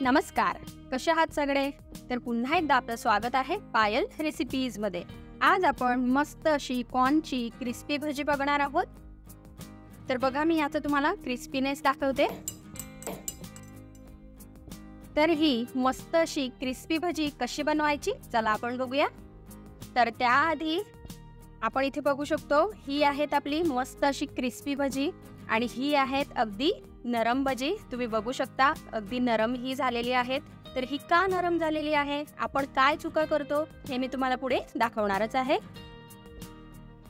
नमस्कार, कसे आहात सगळे? तर पुन्हा एकदा आपलं स्वागत आहे पायल रेसिपीज मध्ये। आज आपण मस्त अशी कॉर्नची क्रिस्पी भजी बघणार आहोत। तर बघा, मी याचं तुम्हाला क्रिस्पीनेस दाखवते। तर ही मस्त अशी क्रिस्पी भजी कशी बनवायची चला आपण बघूया। तर त्याआधी आपण इथे बघू शकतो, ही आहेत आपली मस्त अशी क्रिस्पी भजी आणि ही आहेत अगदी नरम भजी। तुम्ही बघू शकता अगदी नरम ही झालेली आहेत। तर ही का नरम झालेली आहे, आपण काय चुका करतो हे मी तुम्हाला पुढे दाखवणारच आहे।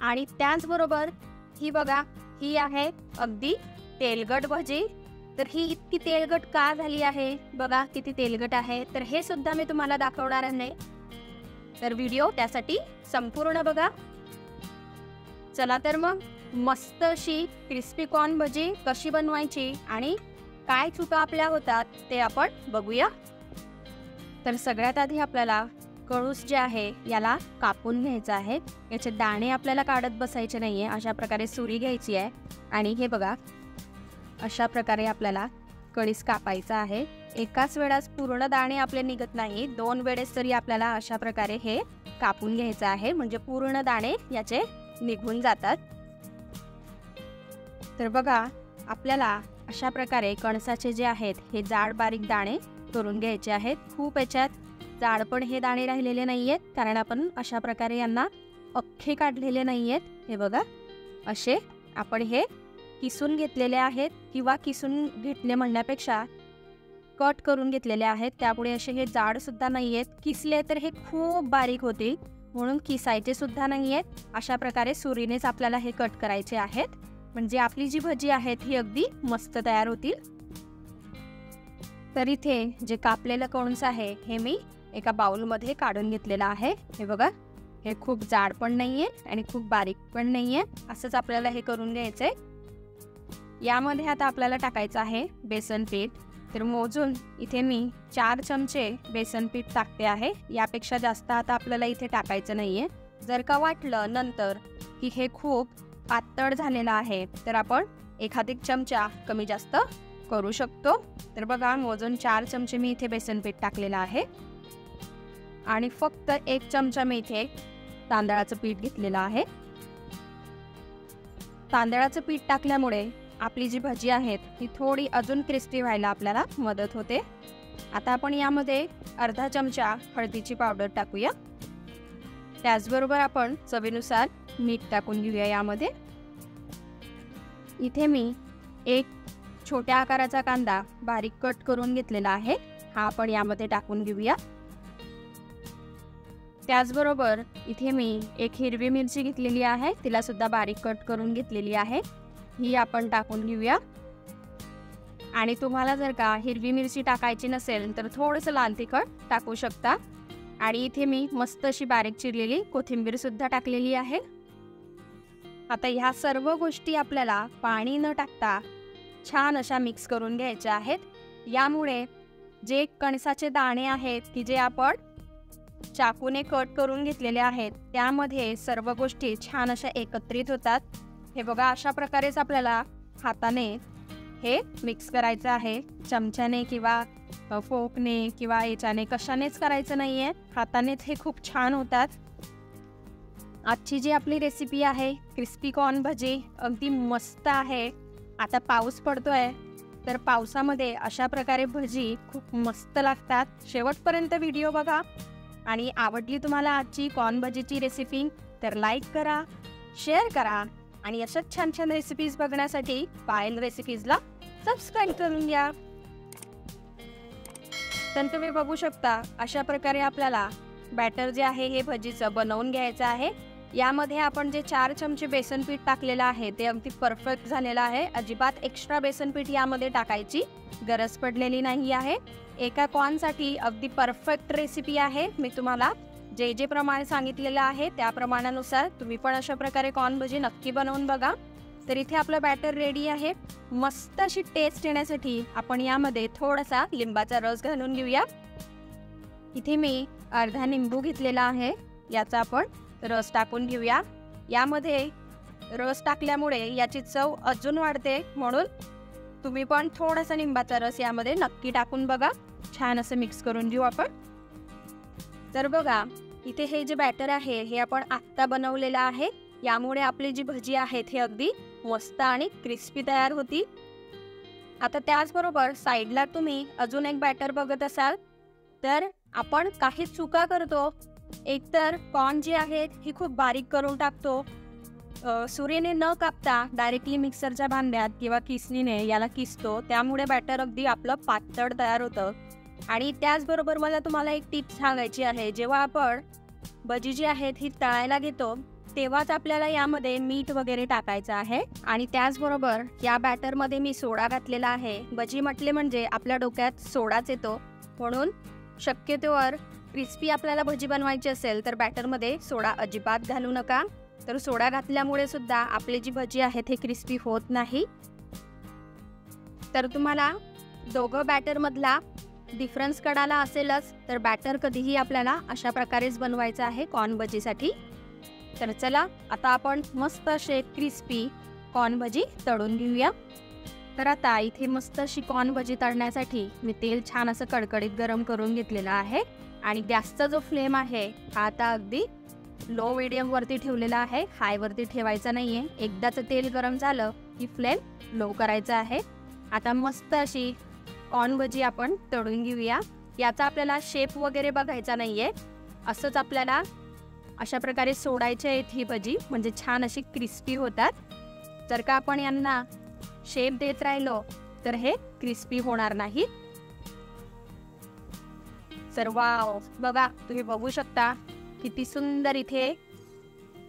आणि त्याचबरोबर ही बघा, ही आहे अगदी तेलकट भजी। तर ही इतकी तेलकट का झाली आहे, बघा किती तेलकट आहे। तर हे सुद्धा मी तुम्हाला दाखवणार आहे, तर व्हिडिओ त्यासाठी संपूर्ण बघा। चला तर मग मस्त अशी क्रिस्पी कॉर्न भजी कशी बनवायची आणि काय चुका आपल्या होतात ते आपण बघूया। तर सगळ्यात आधी आपल्याला कणूस जे आहे याला कापून घ्यायचं आहे। याचे दाणे आपल्याला काढत बसायचे नाहीये, अशा प्रकारे सुरी घ्यायची आहे आणि हे बघा अशा प्रकारे आपल्याला कणीस कापायचा आहे। एकाच वेळेस पूर्ण दाणे आपले निघत नाही, दोन वेळेस तरी आपल्याला अशा प्रकारे हे कापून घ्यायचं आहे, म्हणजे पूर्ण दाणे याचे निघून जातात। तर बघा, आपल्याला अशा प्रकारे कणसाचे जे आहेत हे जाड बारीक दाणे करून घ्यायचे आहेत। खूप याच्यात जाड पण हे दाणे राहिलेले नाहीयेत, कारण आपण अशा प्रकारे यांना अख्खे काढलेले नाहीयेत। हे बघा, असे आपण हे किसून घेतलेले आहेत, किंवा किसून घेतले म्हणण्यापेक्षा कट करून घेतलेले आहेत। त्यामुळे असे हे जाड सुद्धा नाहीयेत, किसले तर हे खूप बारीक होतील, म्हणून किसायचे सुद्धा नाहीयेत। अशा प्रकारे सुरीनेच आपल्याला हे कट करायचे आहेत, म्हणजे आपली जी भजी आहेत ही अगदी मस्त तयार होतील। तर इथे जे कापलेलं कणस आहे हे मी एका बाउलमध्ये काढून घेतलेलं आहे। हे बघा, हे खूप जाड पण नाहीये आणि खूप बारीक पण नाहीये, असंच आपल्याला हे करून घ्यायचंय। यामध्ये आता आपल्याला टाकायचं आहे बेसन पीठ। तर मोजून इथे मी 4 चमचे बेसन पीठ टाकते आहे, यापेक्षा जास्त आता आपल्याला इथे टाकायचं नाहीये। जर का वाटलं नंतर की हे खूप पातळ झालेलं आहे तर आपण एखादी चमचा कमी जास्त करू शकतो। तर बघा, मोजून 4 चमचे मी इथे बेसन पीठ टाकलेलं आहे आणि फक्त 1 चमचा मी इथे तांदळाचं पीठ घेतलेलं आहे। तांदळाचं पीठ टाकल्यामुळे आपली जी भजी आहेत ती थोडी अजून क्रिस्पी व्हायला आपल्याला मदत होते। आता आपण यामध्ये अर्धा चमचा हळदीची पावडर टाकूया। त्याचबरोबर आपण चवीनुसार मीठ टाकून घेऊया यामध्ये। इथे मी एक छोट्या आकाराचा कांदा बारीक कट करून घेतलेला आहे, हा आपण यामध्ये टाकून घेऊया। त्याचबरोबर इथे मी एक हिरवी मिरची घेतलेली आहे, तिला सुद्धा बारीक कट करून घेतलेली आहे, ही आपण टाकून घेऊया। आणि तुम्हाला जर का हिरवी मिरची टाकायची नसेल तर थोडंसं लाल तिखट टाकू शकता। आणि इथे मी मस्त अशी बारीक चिरलेली कोथिंबीर सुद्धा टाकलेली आहे। आता ह्या सर्व गोष्टी आपल्याला पाणी न टाकता छान अशा मिक्स करून घ्यायच्या आहेत। यामुळे जे कणसाचे दाणे आहेत की जे आपण चाकूने कट करून घेतलेले आहेत त्यामध्ये सर्व गोष्टी छान अशा एकत्रित होतात। हे बघा, अशा प्रकारेच आपल्याला हाताने हे मिक्स करायचं आहे, चमच्याने किंवा फोकने किंवा याच्याने कशानेच करायचं नाहीये, हातानेच हे खूप छान होतात। आजची जी आपली रेसिपी आहे क्रिस्पी कॉर्न भजी अगदी मस्त आहे। आता पाऊस पडतोय, तर पावसामध्ये अशा प्रकारे भजी खूप मस्त लागतात। शेवटपर्यंत व्हिडिओ बघा आणि आवडली तुम्हाला आजची कॉर्न भजीची रेसिपी तर लाईक करा, शेअर करा आणि अशाच छान छान रेसिपीज बघण्यासाठी पायल रेसिपीजला सबस्क्राईब करून घ्या। तर तुम्ही बघू शकता अशा प्रकारे आपल्याला बॅटर जे आहे हे भजीचं बनवून घ्यायचं आहे। यामध्ये आपण जे 4 चमचे बेसन पीठ टाकलेलं आहे ते अगदी परफेक्ट झालेलं आहे, अजिबात एक्स्ट्रा बेसन पीठ यामध्ये टाकायची गरज पडलेली नाही आहे। एका कॉर्नसाठी अगदी परफेक्ट रेसिपी आहे। मी तुम्हाला जे जे प्रमाण सांगितलेलं आहे त्या प्रमाणानुसार तुम्ही पण अशा प्रकारे कॉर्न भजी नक्की बनवून बघा। तर इथे आपलं बॅटर रेडी आहे। मस्त अशी टेस्ट येण्यासाठी आपण यामध्ये थोडासा लिंबाचा रस घालून घेऊया। इथे मी अर्धा लिंबू घेतलेला आहे, याचा आपण रस टाकून घेऊया। यामध्ये रस टाकल्यामुळे याची चव अजून वाढते, म्हणून तुम्ही पण थोडासा लिंबाचा रस यामध्ये नक्की टाकून बघा। छान असं मिक्स करून घेऊ आपण. तर बघा इथे हे जे बॅटर आहे हे आपण आत्ता बनवलेलं आहे. यामुळे आपली जी भजी आहेत हे अगदी मस्त आणि क्रिस्पी तयार होती. आता त्याचबरोबर साईडला तुम्ही अजून एक बॅटर बघत असाल तर आपण काही चुका करतो. एकतर कॉर्न जी आहेत ही खूप बारीक करून टाकतो. सुरीने न कापता डायरेक्टली मिक्सरच्या भांड्यात किंवा किसणीने याला किसतो. त्यामुळे बॅटर अगदी आपलं पातळ तयार होतं. आणि त्याचबरोबर मला तुम्हाला एक टिप सांगायची आहे. जेव्हा आपण भजी जी आहेत ही तळायला घेतो तेव्हाच आपल्याला यामध्ये मीठ वगैरे टाकायचं आहे. आणि त्याचबरोबर या बॅटरमध्ये मी सोडा घातलेला आहे. भजी म्हटले म्हणजे आपल्या डोक्यात सोडाच येतो, म्हणून शक्यतोवर क्रिस्पी आपल्याला भजी बनवायची असेल तर बॅटरमध्ये सोडा अजिबात घालू नका. तर सोडा घातल्यामुळे सुद्धा आपली जी भजी आहेत हे क्रिस्पी होत नाही. तर तुम्हाला दोघं बॅटरमधला डिफरन्स कळाला असेलच. तर बॅटर कधीही आपल्याला अशा प्रकारेच बनवायचं आहे कॉर्न भजीसाठी. तर चला आता आपण मस्त असे क्रिस्पी कॉर्न भजी तळून घेऊया. तर आता इथे मस्त अशी कॉर्न भजी तळण्यासाठी मी तेल छान असं कडकडीत गरम करून घेतलेलं आहे. आणि गॅसचा जो फ्लेम आहे हा आता अगदी लो मीडियम वरती ठेवलेला आहे, हाय वरती ठेवायचा नाहीये. एकदाच तेल गरम झालं की फ्लेम लो करायचा आहे. आता मस्त अशी कॉर्न भजी आपण तळून घेऊया. याचा आपल्याला शेप वगैरे बघायचा नाहीये, असंच आपल्याला अशा प्रकारे सोडायचे आहेत ही भजी, म्हणजे छान अशी क्रिस्पी होतात. जर का आपण यांना शेप देत राहिलो तर हे क्रिस्पी होणार नाही. तर वाव, बघा तुम्ही बघू शकता किती सुंदर इथे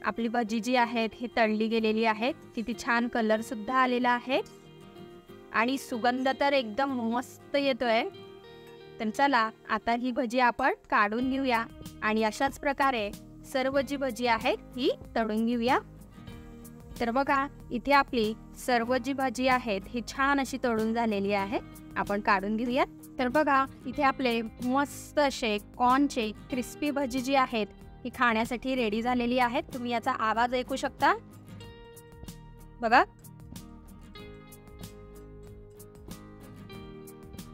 आपली भजी जी आहेत ही तळली गेलेली आहे. किती छान कलर सुद्धा आलेला आहे आणि सुगंध तर एकदम मस्त येतोय. तर चला आता ही भजी आपण काढून घेऊया आणि अशाच प्रकारे सर्व जी भजी आहेत ही तळून घेऊया. तर बघा इथे आपली सर्व जी भाजी आहेत ही छान अशी तळून झालेली आहे. आपण काढून घेऊया. तर बघा इथे आपले मस्त असे कॉर्नचे क्रिस्पी भजी जी आहेत ही खाण्यासाठी रेडी झालेली आहेत. तुम्ही याचा आवाज ऐकू शकता. बघा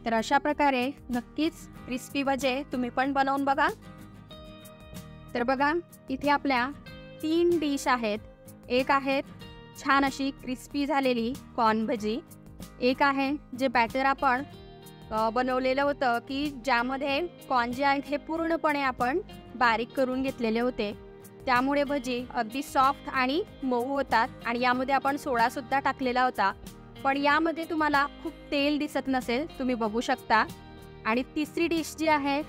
तर अशा प्रकारे नक्कीच क्रिस्पी भजे तुम्ही पण बनवून बघा. तर बघा इथे आपल्या 3 डिश आहेत. एक आहे छान अशी क्रिस्पी झालेली कॉर्न भजी, एक आहे जे बॅटर आपण बनवलेलं होतं की ज्यामध्ये कॉर्न जे आहेत हे पूर्णपणे आपण बारीक करून घेतलेले होते. त्यामुळे भजी अगदी सॉफ्ट आणि मऊ होतात. आणि यामध्ये आपण सोडा सुद्धा टाकलेला होता, पण यामध्ये तुम्हाला खूप तेल दिसत नसेल, तुम्ही बघू शकता. आणि तिसरी डिश जी आहे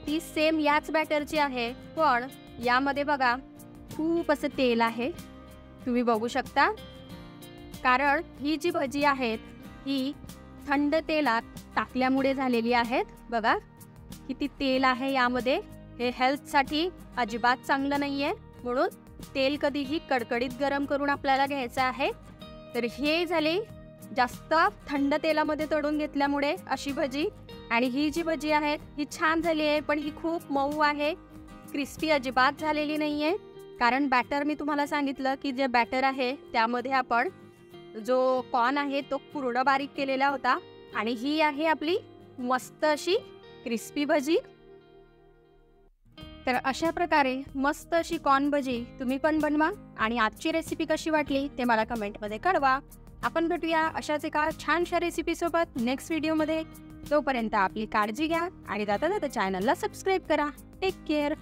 ती सेम याच बॅटरची आहे, पण यामध्ये बघा खूप असं तेल आहे, तुम्ही बघू शकता. कारण ही जी भजी आहेत ही थंड तेलात टाकल्यामुळे झालेली आहेत. बघा किती तेल आहे यामध्ये. हे हेल्थसाठी अजिबात चांगलं नाहीये, म्हणून तेल कधीही कडकडीत गरम करून आपल्याला घ्यायचं आहे. तर हे झाले जास्त थंड तेलामध्ये तळून घेतल्यामुळे अशी भजी. आणि ही जी भजी आहे ही छान झाली आहे, पण ही खूप मऊ आहे, क्रिस्पी अजिबात झालेली नाहीये. कारण बॅटर मी तुम्हाला सांगितलं की जे बॅटर आहे त्यामध्ये आपण जो कॉर्न आहे तो पूर्ण बारीक केलेला होता. आणि ही आहे आपली मस्त अशी क्रिस्पी भजी. तर अशा प्रकारे मस्त अशी कॉर्न भजी तुम्ही पण बनवा. आणि आजची रेसिपी कशी वाटली ते मला कमेंटमध्ये कळवा. आपण भेटूया अशाच एका छानशा रेसिपीसोबत नेक्स्ट व्हिडिओमध्ये. तोपर्यंत आपली काळजी घ्या आणि जाता जाता चॅनलला सबस्क्राईब करा. Take care.